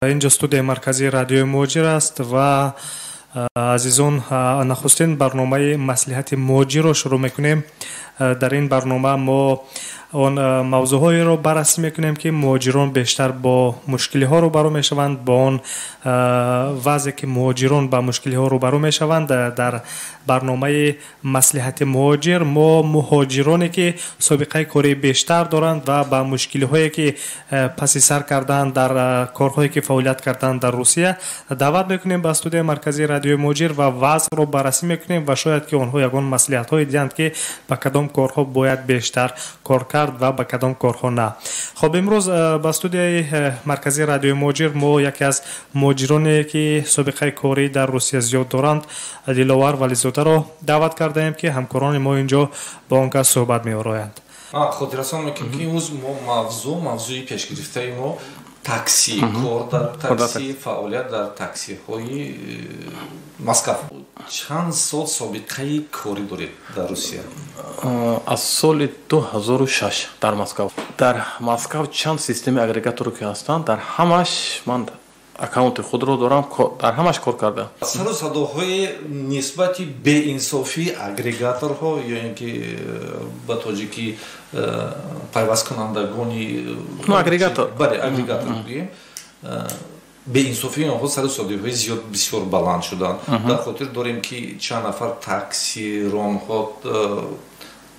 اینجا استودیوی مرکزی رادیوی موجیر است و عزیزان نخستین برنامه مصلحت موجی رو شروع میکنیم. در این برنامه ما اون موضوعهایی رو بررسی میکنیم که مهاجران بیشتر با مشکلی ها روبرو میشوند، با اون وضعی که مهاجران با مشکلی ها روبرو میشوند. در برنامه مصلحت مهاجر ما مهاجرانی که سابقه کاری بیشتر دارند و با مشکلی هایی که پس سر کردن در کارهایی که فعالیت کردن در روسیه دعوت میکنیم به استودیوی مرکزی رادیوی موجیر و وضع رو بررسی میکنیم و شاید که اونها یگان مصلحت های دیدند که با کدام کارها باید بیشتر کار کرد و با کدام کارها نه. خب امروز با استودیوی مرکزی رادیوی موجیر ما یکی از مهاجرانی که سابقه کاری در روسیه زیاد دارند دلاور ولیزاده رو دعوت کرده ایم که همکاران ما اینجا با اونها صحبت می‌آورند. خاطرسان میکنم که امروز موضوعی پیش گرفته ما تاکسی، کار در تاکسی، فعالیت در تاکسی های مسکو. چند سال سابقه کاری دارید در روسیه؟ از سال 2006 در مسکو. در مسکو چند سیستم اگریگاتور که هستند، در همش من اکانت خود رو دارم، در همش کار کردم. سر و صداهای نسبتی به انصافی اگریگاتورها یا اینکه با تاجیکی پیوست کنندگانی اگریگاتور بله اگریگاتور بگیم به انصافی آنها سر و صداهای زیاد بسیار بلند شدن. در خاطر داریم که چند نفر تاکسی رانها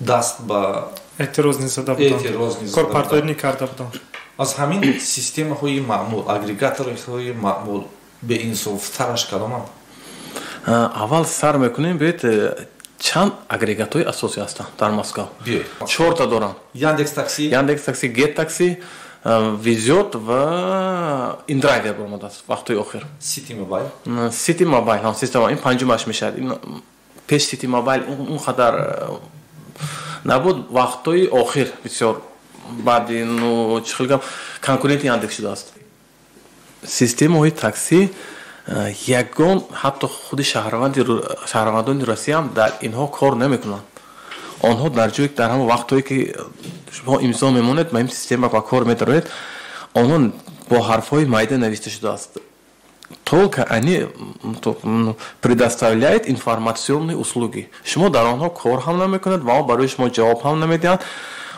دست با اعتراض نزده بودن، کارپرداری کرده بودن. از همین سیستم های معمول، اگریگاتور های معمول به انصاف ترش کدام؟ اول سر میکنیم بید چند اگریگاتور اساسی هستند در مسکو. 4 تا دارن. یاندکس تاکسی، گیت تاکسی، ویزیوت و ایندرایور برآمده است وقتی آخر. سیتی موبایل هم سیستم این پنجمش میشه. این پیش سیتی موبایل اون خطر نبود، وقتی آخر بسیار بعد اینو چه خیلی کنکورنت یاندکس شده است. سیستم های تاکسی یگان حتی خود شهروندان روسیه هم در اینها کار نمیکنند. آنها در جایی در همون وقتایی که شما امضا میمونید با این سیستم با کار میدارید، آنها با حرفهای مایده نوشته شده است. Только они предоставляют информационные услуги. شما در آنها کار هم نمیکنید و برای شما جواب هم نمیدهند.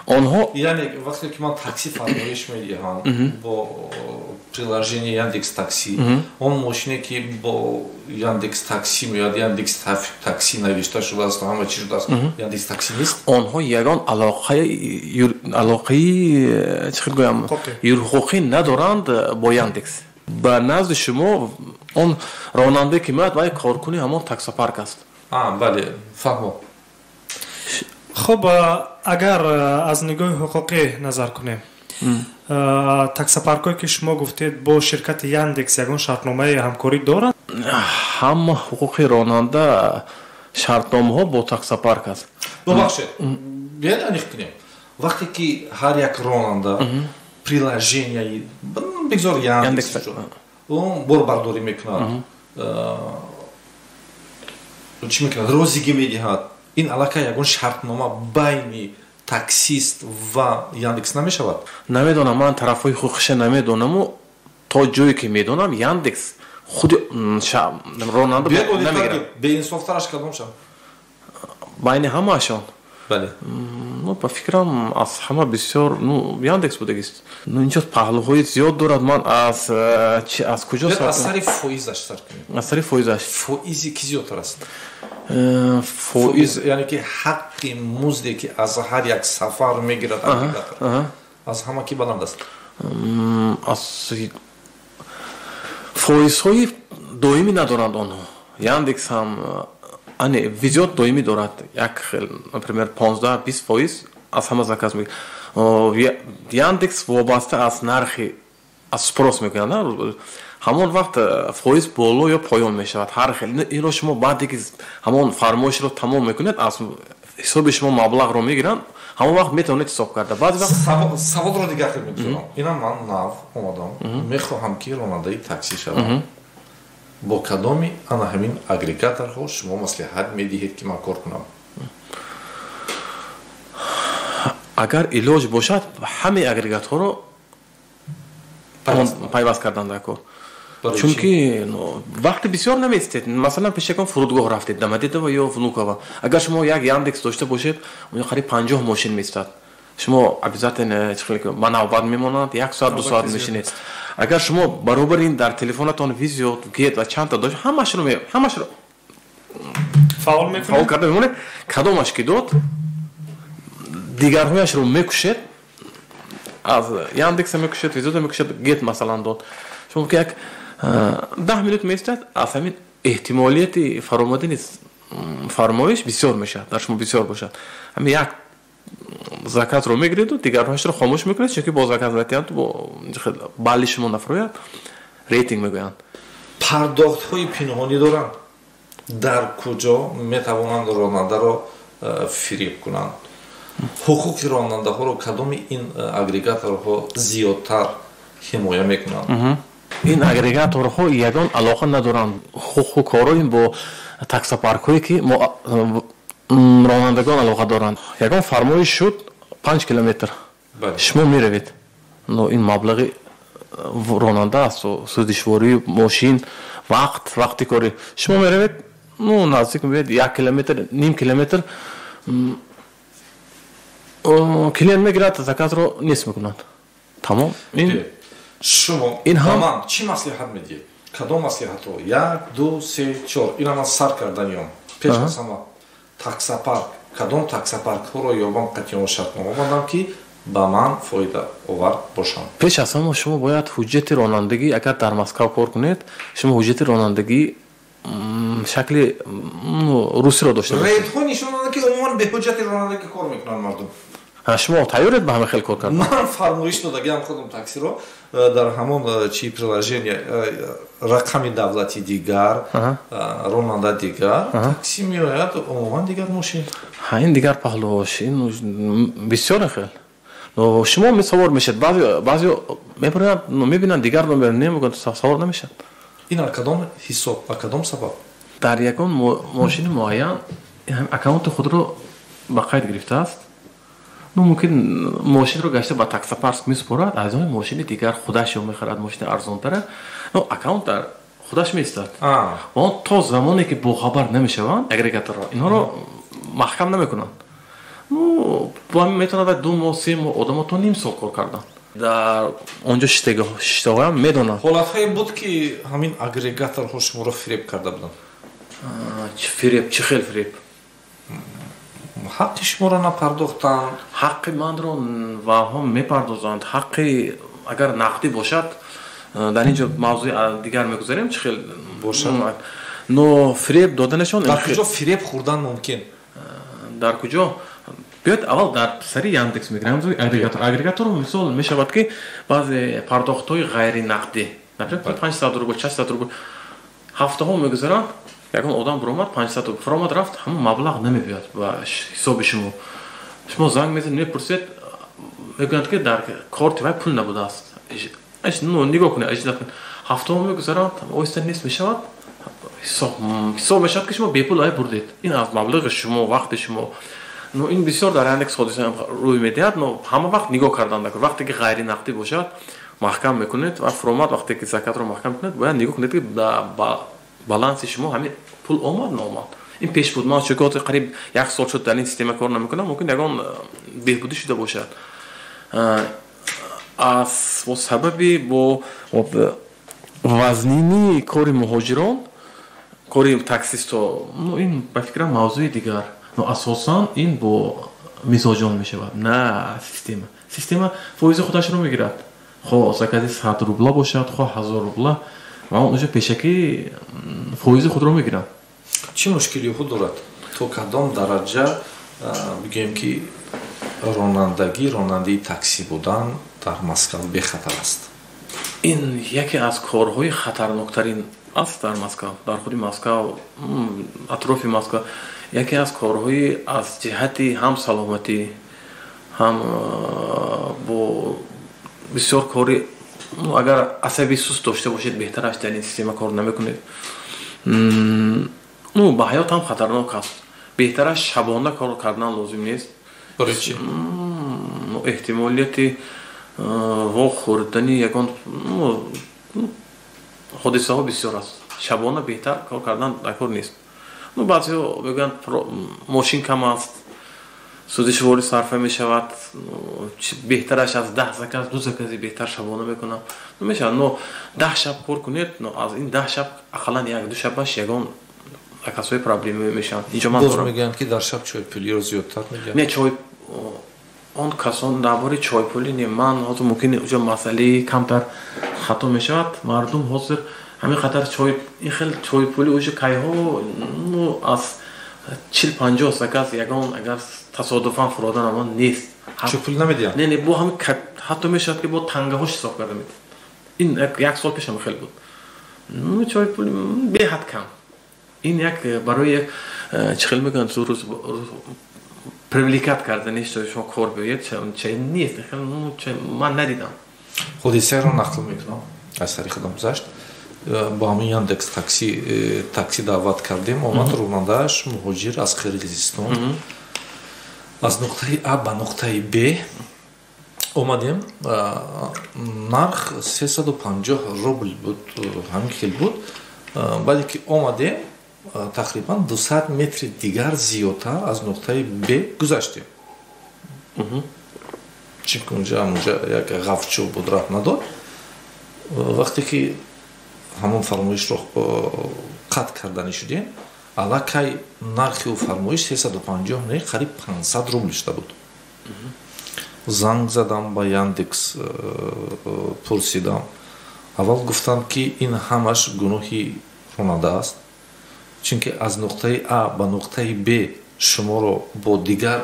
آنها یعنی وقتی که من تاکسی فرمایش میدهم با приложение یاندکس تاکسی، اون ماشینی که با یاندکس تاکسی میاد، یاندکس تاکسی نوشته شده است، همه چیز است، یاندکس تاکسی نیست. آنها یگان علاقه چه گویم حقوقی ندارند با یاندکس. با نزد شما اون راننده که میاد و کارکنی همون تاکسی پارک است. بله فهمم. خب اگر از نگاه حقوقی نظر کنیم، تاکسی پارکایی که شما گفتید با شرکت یاندکس یگان شرطنامه همکاری دارند؟ همه حقوق راننده شرطنامه ها با تاکسی پارک است. ببخشید بیاید انیخ کنیم وقتی که هر یک راننده приложение بگذار یاندکس اون برداری میکنه، چی میکنه روزیگی میدهد، این علاقه یگان شرطنامه بین تاکسیست و یاندکس نمیشود؟ نمیدونم، من طرفای حقوقش نمیدونم و تا جایی که میدونم یاندکس خود راننده نمیگیره. به انصاف ترش کدام شد؟ بین همه اشان. بله. با فکرم از همه بسیار یاندکس بوده است. اینجا پهلوهای زیاد دارد. من از کجا سر؟ از سر فویزش سر کنیم. از سر فویزش. فویزی کی زیادتر است؟ فویز یعنی که حق مزدی که از هر یک سفر میگیرد از همه کی بلند است؟ از فویزهای دائمی ندارند آنها. یاندکس هم انی ویزیوت دائمی دارد. یک например 15-20 فویز از همه زکات میگیرد. یاندکس وابسته از نرخی از سپروس میکنه. همون وقت فویز بالا یا پایان میشود. هر خیلی این رو شما بعدی که همون فرمایش رو تمام میکنید از حساب شما مبلغ رو میگیرن، همون وقت میتونید حساب کرده. بعضی وقت سوال رو دیگه خیلی میکنم. اینا من ناو اومدم میخواهم که راننده تاکسی شوم. با کدامی انا همین اگریگاتورها شما مصلحت میدهید که من کار کنم؟ اگر ایلاج باشد همه اگریگاتورها пайваст кардан дар кор. Чунки вақти бисёр наместед. Масалан пешакон фурудгоҳ рафтед Дамадидова ё Внуково. Агар шумо як Яндекс дошта бошед, он қариб 50 мошин меистад. Шумо обязательно ба навбат мемонад, 1 соат 2 соат мешинед. Агар шумо баробар ин дар телефонатон видео, гет ва чанда дошт, ҳамашро фаъол карда мемонед. Кадомаш ки дод дигарҳояшро мекушед. Аз Яндекс мекушед, видео мекушед, гет масалан дод. Шумо ки як 10 минут меистад, аз ҳамин эҳтимолияти фаромадани фармоиш бисёр мешавад, дар шумо бисёр бошад. Ҳамин як закатро мегиред, дигарҳояшро хомӯш мекунед, чунки бо закат ратиянту бо балли шумо нафарояд, рейтинг мегӯянд. Пардохтҳои пинҳонӣ доранд. Дар куҷо метавонанд ронандаро фириб кунанд? ҳуқуқи ронандаҳоро кадоми ин агрегаторҳо зиёдтар ҳимоя мекунанд? Ин агрегаторҳо ягон алоқа надоранд. ҳуқуқҳоро ин бо таксопаркҳое ки ронандагон алоқа доранд. Ягон фармоиш шуд 5 километр. Шумо меравед. Но ин маблағи ронанда аст, судишвории мошин, вақти кори. Шумо меравед, наздик мебиед 1 километр, ним километр клиент мегирад, закатро нест мекунад. Тамом. Шумо тамам чӣ маслиҳат медиҳед? Кадом маслиҳатҳо? 1, 2, 3, 4 ина ман сар карданиём. Пеш аз ҳама таксопарк, кадом таксопаркҳоро ёбам қатъиён шартнома бандам ки ба ман фоида овар бошанд? Пеш аз ҳама шумо бояд ҳуҷҷати ронандагӣ, агар дар Москва кор кунед, шумо ҳуҷҷати ронандагӣ шакли русиро дошта бошед. Рейдҳо нишон доданд ки умуман беҳуҷҷати ронандагӣ кор мекунанд мардум. Шумо тайёред ба ҳама хел кор кардан? Ман фармоиш додагиам худам таксиро дар ҳамон чи приложение рақами давлати дигар, ронанда дигар, такси меояд умуман дигар мошин. Ин дигар паҳлӯш, ин бисёр хел. Но шумо месавор мешед, баъзе мебаранд, мебинанд дигар номер немегӯянд, савор намешад. Ин аз кадом ҳисоб, аз кадом сабаб? Дар ягон мошини муайян аккаунти худро ба қайд гирифтааст. Мумкин мошинро гашта ба таксопарк месупорад, аз он мошини дигар худаш мехарад, мошини арзонтара, но аккаунт дар худаш меистад. Он то замоне ки бохабар намешаванд агрегаторҳо, инҳоро маҳкам намекунанд. Метавонад 2 моҳ 3 моҳ одамо то ним сол кор кардан. Дар онҷо шиштаҳоям медонанд. Ҳолатҳое буд ки ҳамин агрегаторҳо шуморо фиреб карда буданд? Чӣ хел фиреб? ҳаққи шуморо напардохтанд? ҳаққи манро ваҳом мепардозанд. ҳаққи агар нақдӣ бошад, дар ин ҷо мавзӯи дигар мегузарем, чӣ хел бошад. Но фиреб доданашон дар куҷо фиреб хӯрдан мумкин? Дар куҷо? Биёед аввал дар сари Яндекс мегирам, агрегатор мисол мешавад ки баъзе пардохтҳои ғайринақдӣ, например 500 рубл, 600 рубл ҳафтаҳо мегузаранд. Ягон одам биромад 500 рубл фаромад рафт, ҳамон маблағ намебиёд ба ҳисоби шумо. Шумо занг мезанед, мепурсед, мегӯянд ки дар корти вай пул набудааст. Нигоҳ кунед, аҷизат кунед. Ҳафтаҳо мегузаранд, оҳиста нест мешавад. ҳисоб мешавад ки шумо бепул ай бурдед. Ин аз маблағи шумо, вақти шумо. Но ин бисёр дар Яндекс ҳодиса рӯй медиҳад, но ҳама вақт нигоҳ кардан дакор. Вақте ки ғайринақдӣ бошад, маҳкам мекунед ва фаромад вақте ки закатро маҳкам кунед, бояд нигоҳ кунед ки баланси шумо ҳамин пул омад наомад. Ин пеш буд. Ман чунки қариб 1 сол шуд дар ин система кор намекунам, мумкин ягон беҳбудӣ шуда бошад. Аз бо сабаби бо вазнини кори муҳоҷирон, кори таксисто, ин ба фикрам мавзӯи дигар. Но асосан ин бо мизоҷон мешавад, на система. Система фоизи худашро мегирад. Хо закази 100 рубла бошад, хо 1000 рубла, ва он уже пешакӣ фоизи худро мегирад. Чӣ мушкилиҳо дорад? То кадом дараҷа бигӯем ки ронандаи такси будан дар Москва бехатар аст? Ин яке аз корҳои хатарноктарин аст дар Москва, дар худи Москва, атрофи Москва. Яке аз корҳои аз ҷиҳати ҳам саломатӣ, ҳам бо бисёр кори, агар асаби суст дошта бошед, беҳтараш дар ин система кор намекунед. Ба ҳаёт ҳам хатарнок аст. беҳтараш шабона кор кардан лозим нест. Барои чӣ? Эҳтимолияти ва хӯридани ягон ҳодисаҳо бисёр аст. Шабона беҳтар кор кардан дакор нест. баъзеҳо мегӯянд мошин кам аст, сӯзишвори сарфа мешавад, беҳтараш аз 10 заказ 2 закази беҳтар шабона мекунам. Мешавад, но 10 шаб кор кунед, но аз ин 10 шаб ақаллан 1-2 шабаш ягон акасои проблема мешаванд. Инҷо ман боз мегӯянд ки дар шаб чойпулиро зиёдтар мегӯянд. Не, чой он касон дар бори чойпулӣ не, ман ҳозир мумкин уҷо масъалаи камтар хато мешавад. Мардум ҳозир ҳамин қадар чой, ин хел чойпулӣ уҷо кайҳо аз 40-50 заказ ягон агар тасодуфан фуродан амон нест. Чойпулӣ намедиҳанд? Не, бо ҳамин ҳатто мешавад ки бо тангаҳош ҳисоб карда медиҳад. Ин як сол пешам хел буд. Чойпулӣ беҳад кам. Ин як барои як чӣ хел мегӯянд зурӯз привлекат кардани шумо кор биёед, чай нест. Ман надидам. ҳодисаеро нақл мекунам аз сари худам гузашт. Бо ҳамин Яндекс такси даъват кардем. омад ронандааш муҳоҷир аз Қирғизистон. аз нуқтаи А ба нуқтаи Б омадем. нарх 350 рубл буд, ҳамин хел буд. баъде ки омадем тақрибан 200 метри дигар зиёдтар аз нуқтаи Б гузаштем. чунки унҷа як ғафчо буд, рафт надод. вақте ки ҳамон фармоишро қатъ карданӣ шудем, аллакай нархи фармоиш 350 не қариб 500 рубл шуда буд. занг задам ба Яндекс, пурсидам. аввал гуфтам ки ин ҳамаш гуноҳи ронанда аст, чунки аз нуқтаи А ба нуқтаи Б шуморо бо дигар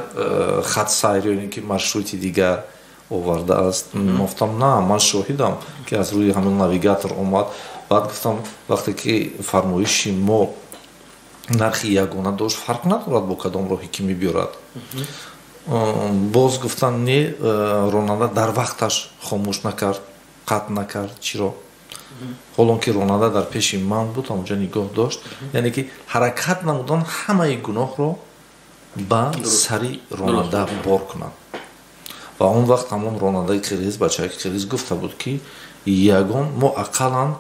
хат сайр ёне ки маршрути дигар овардааст. гуфтам на, ман шоҳидам ки аз рӯи ҳамин навигатор омад. баъд гуфтам вақте ки фармоиши мо нархи ягона дошт, фарқ надорад бо кадом роҳе ки мебиёрад. боз гуфтан не, ронанда дар вақташ хомӯш накард, қатъ накард. чиро? ҳолон ки ронанда дар пеши ман буд, онҷа нигоҳ дошт. яъне ки ҳаракат намудан ҳамаи гуноҳро ба сари ронанда бор кунанд. ва он вақт ҳамон ронандаи қирғиз, бачаи қирғиз гуфта буд ки ягон мо ақаллан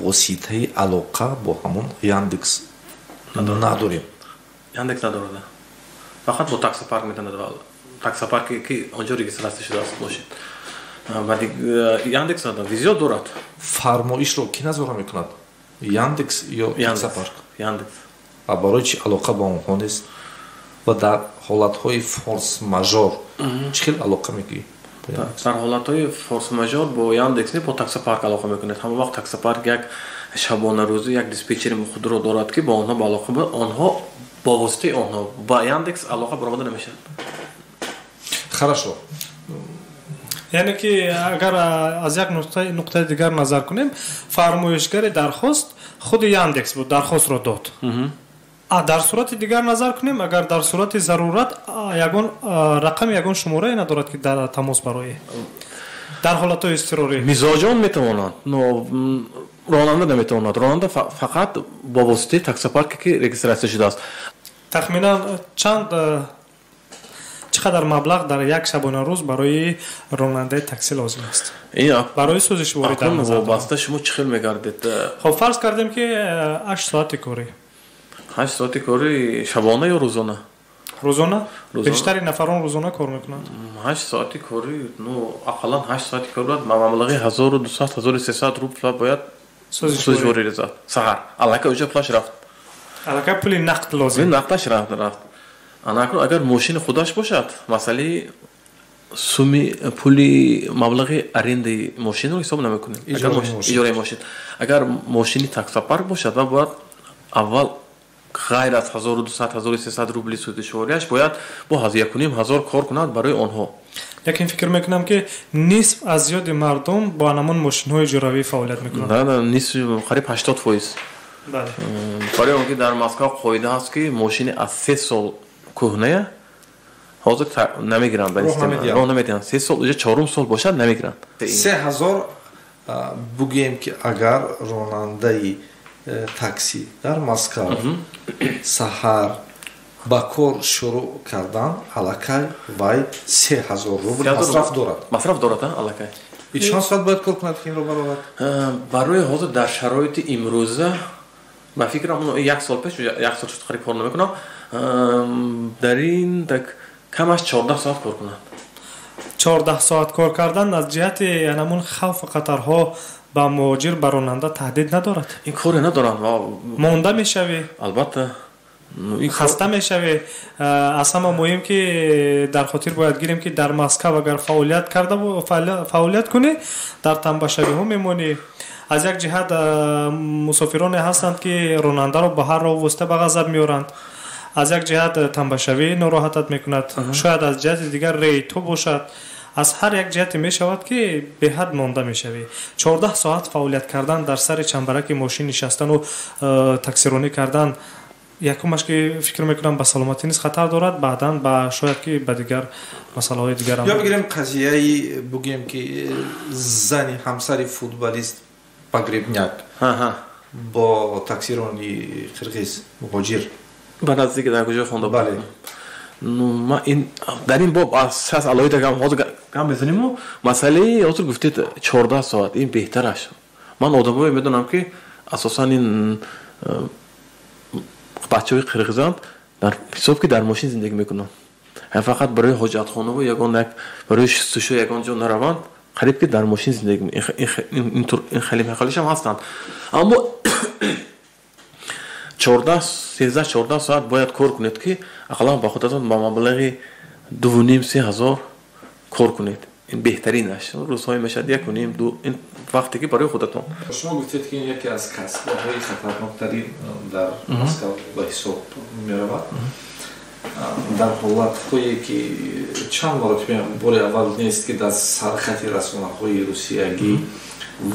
воситаи алоқа бо ҳамон Яндекс надорем. Яндекс надорад. Фақат бо таксопарк метавонад. Таксопарк ки онҷо регистрация шудааст мошин. вале Яндекс визиё дорад. фармоишро ки назора мекунад? Яндекс ё таксопарк? Яндекс. ва барои чӣ алоқа ба онҳо нест? ва дар ҳолатҳои форс мажор чӣ хел алоқа мегӯӣ? дар ҳолатҳои форс мажор бо Яндекс не бо таксопарк алоқа мекунед. ҳама вақт таксопарк як шабонарӯзӣ як диспетчери худро дорад ки бо онҳо ба алоқа ба онҳо бо воситаи онҳо ба Яндекс алоқа баромада намешавад. Хорошо. яъне ки агар аз як нуқтаи дигар назар кунем, фармоишгари дархост худи Яндекс буд, дархостро дод. дар сурати дигар назар кунем, агар дар сурати зарурат ягон рақами ягон шуморае надорад ки дар тамос барои дар ҳолатҳои изтирорӣ мизоҷон метавонад, но ронанда наметавонад. ронанда фақат бо воситаи таксопарке ки регистратсия шудааст. тахминан чӣ қадар маблағ дар як шабонарӯз барои ронандаи такси лозим аст? барои сӯзишворӣ дар назар вобаста шумо чӣ хел мегардед? хоб фарз кардем ки 8 соати корӣ. 8 соати корӣ шабона ё рӯзона? рӯзона? бештари нафарон рӯзона кор мекунанд. 8 соати корӣ, ну ақаллан 8 соати кор буд, маблағи 1200-1300 рубл бояд сӯзишворӣ резад. саҳар аллакай уҷа пулаш рафт. аллакай пули нақд лозим. нақдаш рафт. агар мошини худаш бошад, масъалаи суми пули маблағи арендаи мошинро ҳисоб намекунем. иҷораи мошин. агар мошини таксопарк бошад ва бояд аввал غیر از 1200-1300 روبل سودشوریش باید با 1,500 کار کند برای آنها. لیکن فکر میکنم که نصف از زیاد مردم با همون ماشین‌های اجاروی فعالیت میکنند. نه نصف قریب 80%. بله. برای اون که در مسکو قاعده هست که ماشین از 3 سال کهنه حاضر نمیگیرند به استعمال. راه نمیدن. 3 سال یا 4 سال باشد نمیگیرند. 3000 بگیم که اگر راننده تاکسی در مسکو سحر ба кор шурӯъ кардан аллакай вай 3000 рубл масраф дорад аллакай. И чанд соат бояд кор кунад ки инро баровад? Барои ҳозир дар шароити имрӯза ба фикрам 1 сол пеш 1 сол шуд қариб кор намекунам. Дар ин так камаш 14 соат кор кунад. 14 соат кор кардан аз ҷиҳати анамун хавф қатарҳо ба муҳоҷир баронанда таҳдид надорад. Ин коре надорад. Монда мешавӣ. Албатта. хаста мешавӣ. аз ҳама муҳим ки дар хотир бояд гирем ки дар Москав агар фаъолият кунӣ дар тамбашавиҳо мемонӣ. аз як ҷиҳат мусофироне ҳастанд ки ронандаро ба ҳар роҳ восита ба ғазаб меоранд. аз як ҷиҳат тамбашавӣ нороҳатат мекунад. шояд аз ҷиҳати дигар рейтҳо бошад. аз ҳар як ҷиҳате мешавад ки беҳад монда мешавӣ. 14 соат фаъолият кардан дар сари чамбараки мошин нишастану таксиронӣ кардан якумаш ки фикр мекунам ба саломатӣ низ хатар дорад, баъдан ба шояд ки ба дигар масъалаҳои дигар ё бигирем қазияи бугем ки зани ҳамсари футболист Погребняк бо таксирони қирғиз муҳоҷир ба наздики дар куҷо хонда бале. Ну ма ин дар ин боб аз алоҳида ҳозир гам мезанему масъалаи ҳозир гуфтед 14 соат ин беҳтараш. Ман одамое медонам ки асосан ин бачаҳои қирғизанд дар ҳисоб ки дар мошин зиндагӣ мекунанд. Фақат барои ҳоҷатхонаҳо ягон як барои шустушӯ ягон ҷо нараванд, қариб ки дар мошин зиндагӣ ин хеле мехалишам ҳастанд. Аммо 13-14 соат бояд кор кунед ки ақаллан ба худатон ба маблағи 2,5-3,000 кор кунед. ин беҳтаринаш. рӯзҳое мешад 1,5-2 ин вақте ки барои худатон. шумо гуфтед ки ин яке аз касбҳои хатарноктарин дар Москав ба ҳисоб меравад. дар ҳолатҳое ки чанд маротиба бори аввал нест ки дар сархати расонаҳои русиягӣ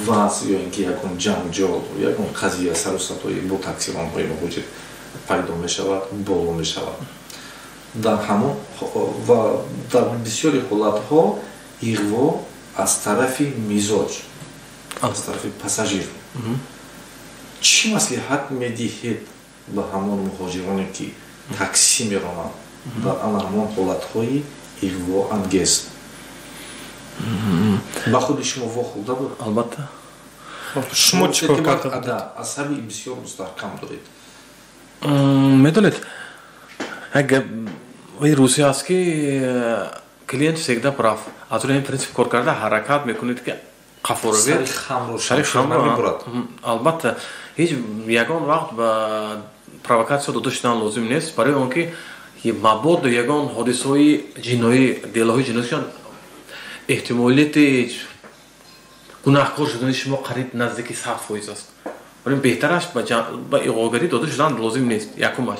ваз ё ин ки ягон ҷанҷол ягон қазия сарусатои бо таксиронҳои муҳоҷир пайдо мешавад, боло мешавад. дар ҳамон ва дар бисёри ҳолатҳо иғво аз тарафи мизоҷ, аз тарафи пассажир. чӣ маслиҳат медиҳед ба ҳамон муҳоҷироне ки таксӣ меронанд дар ана ҳамон ҳолатҳои иғво ангез? ба худи шумо вохӯрда буд? Албатта. шумо чӣ кор кардед? асаби бисёр мустаҳкам доред. Медонед, як русия аст ки клиент всегда прав. аз рӯи ин принцип кор карда ҳаракат мекунед ки қафоравӣ сари хамро мебурад. Албатта ҳеҷ ягон вақт ба провокатсия дода шудан лозим нест, барои он ки мабодо ягон ҳодисаҳои ҷиноӣ, делаҳои ҷиноӣ эҳтимолияти гунаҳкор шудани шумо қариб наздики 100% аст. барои беҳтараш ба иғогарӣ дода шудан лозим нест. якумаш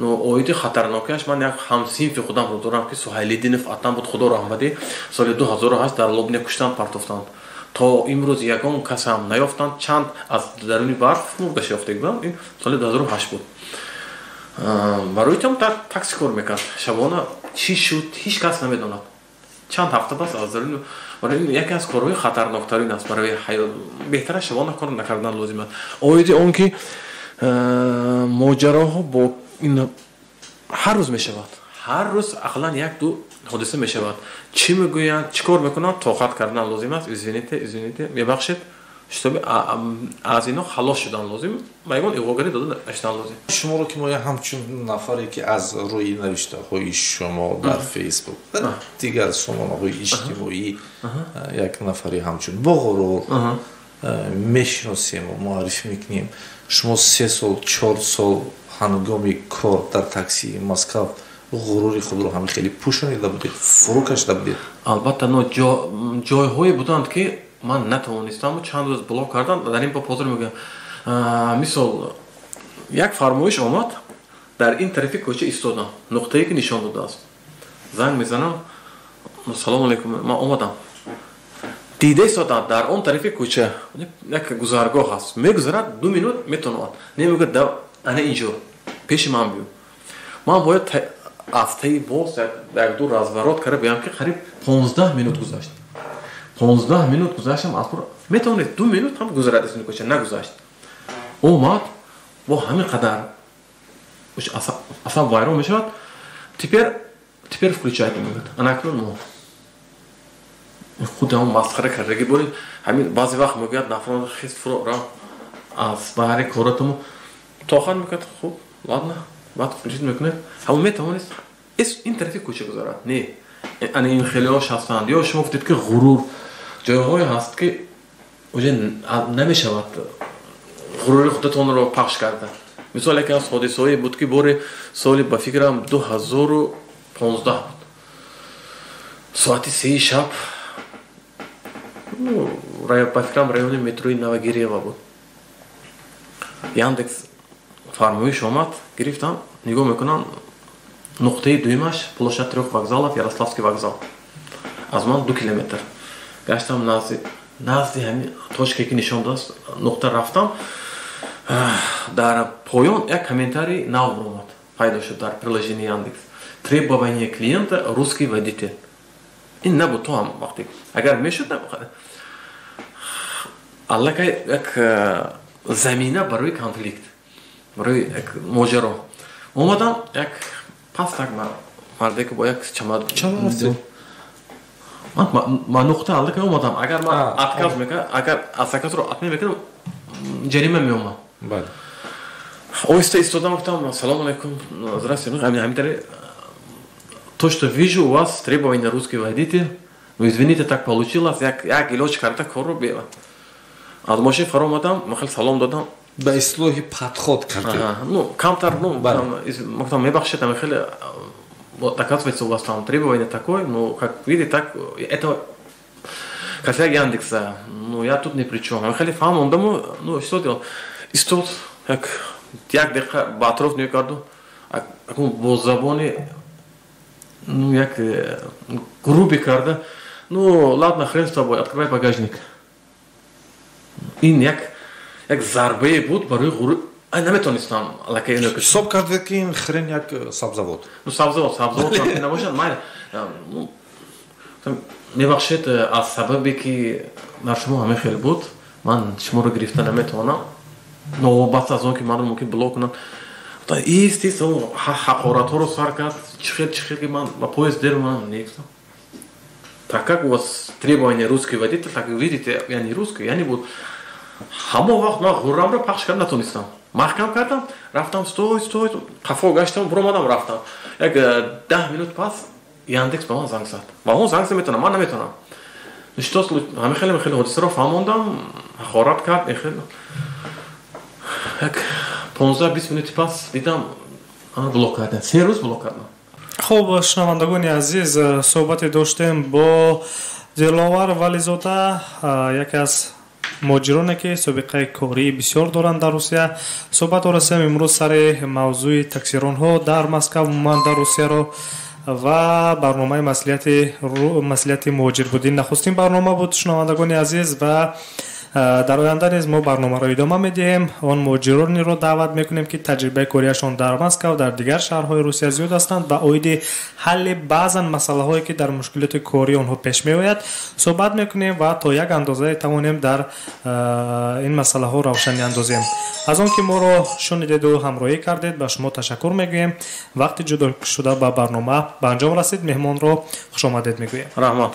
оиди хатарнокаш ман як ҳамсинфи худамро дорам ки Суҳайлиддинов атан буд, худо раҳмати, соли 2008 дар Лобня куштанд, партофтанд. то имрӯз ягон касам наёфтанд. чанд аз даруни барф мурдаш ёфтаг буданд. ин соли 2008 буд. барои там такси кор мекард. шабона чӣ шуд ҳеҷ кас намедонад. чанд ҳафта бас аз даруни барои яке аз корҳои хатарноктарин аст. барои беҳтара шабона кор накардан лозим аст. оиди он ки моҷароҳо бо ин ҳар рӯз мешавад. ҳар рӯз ақаллан 1-2 ҳодиса мешавад. чӣ мегӯянд, чӣ кор мекунанд, тоқат кардан лозим аст. извините мебахшед, шутоби аз ино халос шудан лозим, ба ягон иғогарӣ дода шудан лозим. шуморо ки мо ҳамчун нафаре ки аз рӯи навиштаҳои шумо дар фейсбук дар дигар сомонаҳои иҷтимоӣ як нафари ҳамчун бо ғурур мешиносем ва муаррифӣ мекунем. шумо 3 сол 4 сол ҳангоми кор дар таксии Москав ғурури худро ҳамин хеле пӯшонида будед, фурӯ кашида будед? албатта ҷойҳое буданд ки ман натавонистам чанд рӯз блок кардан. дар ин боб ҳозир мегӯям, мисол як фармоиш омад, дар ин тарафи кӯча истодам, нуқтае ки нишон додааст. занг мезанам, салому алайкум, ман омадам. дида истодам дар он тарафи кӯча як гузаргоҳ аст, мегузарад 2 минут метонад, намегӯяд да ана инҷо пеши ман биё. ман бояд аз таи боз як-ду разворот карда биям ки қариб 15 минут гузашт. 15 минут гузаштам, аз пур метавонед 2 минут ҳам гузарад аз ин кӯча, нагузашт. омад бо ҳамин қадар Асан вайрон мешавад. Теперь включайте, мегӯяд. Анакнун мо худам масхара кардаги бори ҳамин баъзе вақт мегӯяд нафрон хист фуро ра аз баҳри коратум то охир мегӯяд хуб ладно баъд включит мекунед ҳамон метавонист ин тарафи кӯча гузарад не ани ин хелиҳош ҳастанд ё шумо гуфтед ки ғурур ҷойҳое ҳаст ки уже намешавад ғурури худатонро пахш карда. Мисол яке аз ҳодисаҳое буд ки бори соли ба фикрам 2015 буд. Соати 3 шаб ба фикрам райони метрои Новогирева буд. Яндекс фармоиш омад, гирифтам, нигоҳ мекунам, нуқтаи дуюмаш площад 3 вокзалов, Ярославский вокзал. Аз ман 2 километр. Гаштам назди ҳамин точкае ки нишон дааст, нуқта рафтам. Дар поён як комментарий нав омад. Пайдо шуд дар приложении Яндекс. Требование клиента русский водитель. Ин набуд то ҳам вақте. Агар мешуд набуд. Аллакай як замина барои конфликт, барои як моҷаро. Омадам як пастак марде ки бо як чамодан. Ман нуқта аллакай омадам. Агар ман отказ мекардам, агар асакасро атме мекардам, ҷарима меомад. Бале. Оиста истодам, гуфтам: "Салом алейкум, здравствуйте, ҳамин то, что вижу у вас требование русский водитель, ну извините, так получилось, як илоч карда корро бела." Аз машин фаро омадам, ман хеле салом додам. Ба ислоҳи подход карда. Ну, камтар, гуфтам мебахшед, ами хеле оказывается, у вас там требование такое, ну, как видите, так, это косяк Яндекса, ну, я тут ни при чем. Ами хеле фаҳмондаму, ну, что делал? Истод, як дақиқа ба атроф нигоҳ карду, акун бо забони, ну, як груби карда, ну, ладно, хрен с тобой, открывай багажник. Ин як зарбае буд барои ғурур. Наметонистам аллакай ино ки ҳисоб кардед ки ин хрен як сабзавот. Ну, сабзавот набошад, майли. Ну, мебахшед, аз сабаби ки дар шумо ҳамин хел буд, ман шуморо гирифта наметавонам. Новобаст аз он ки манро мумкин блок кунам. Ист ҳақоратҳоро сар кард, чӣ хел ки ман ба поезд дер ман негуфтам. Так как у вас требование русский водитель, так видите, я не русский, я не буду. Ҳамон вақт ман ғуррамро пахш карда натонистам. Маҳкам кардам, рафтам, стой, қафо гаштам, буромадам, рафтам. Як 10 минут пас Яндекс ба ман занг зад. Ба он занг заметонам, ман наметонам. Что случилось? Ҳамин хеле ҳодисаро фаҳмондам, ҳақорат кард, як 15-20 минути пас дидам блок кардем. 3 рӯз блок кардам. хуб, шунавандагони азиз, суҳбате доштем бо Диловар Вализода, яке аз моҷироне ки собиқаи кории бисёр доранд дар Русия. Суҳбат орасем имрӯз сари мавзӯи таксиронҳо дар Москва, умуман дар Русияро ва барномаи маслиҳати муҳоҷирбудӣ нахустин барнома буд. Шунавандагони азиз, ва дар оянда низ мо барномаро идома медиҳем. Он муҳоҷиронеро даъват мекунем ки таҷрибаи корияшон дар Москва ва дар дигар шаҳрҳои Русия зиёд ҳастанд ва оиди ҳалли баъзан масъалаҳое ки дар мушкилоти кории онҳо пеш меояд суҳбат мекунем ва то як андозае тавонем дар ин масъалаҳо равшанӣ андозем. аз он ки моро шунидеду ҳамроҳӣ кардед ба шумо ташаккур мегӯем. вақти ҷудо шуда ба барнома ба анҷом расид. меҳмонро хушомадед мегӯем. Раҳмат.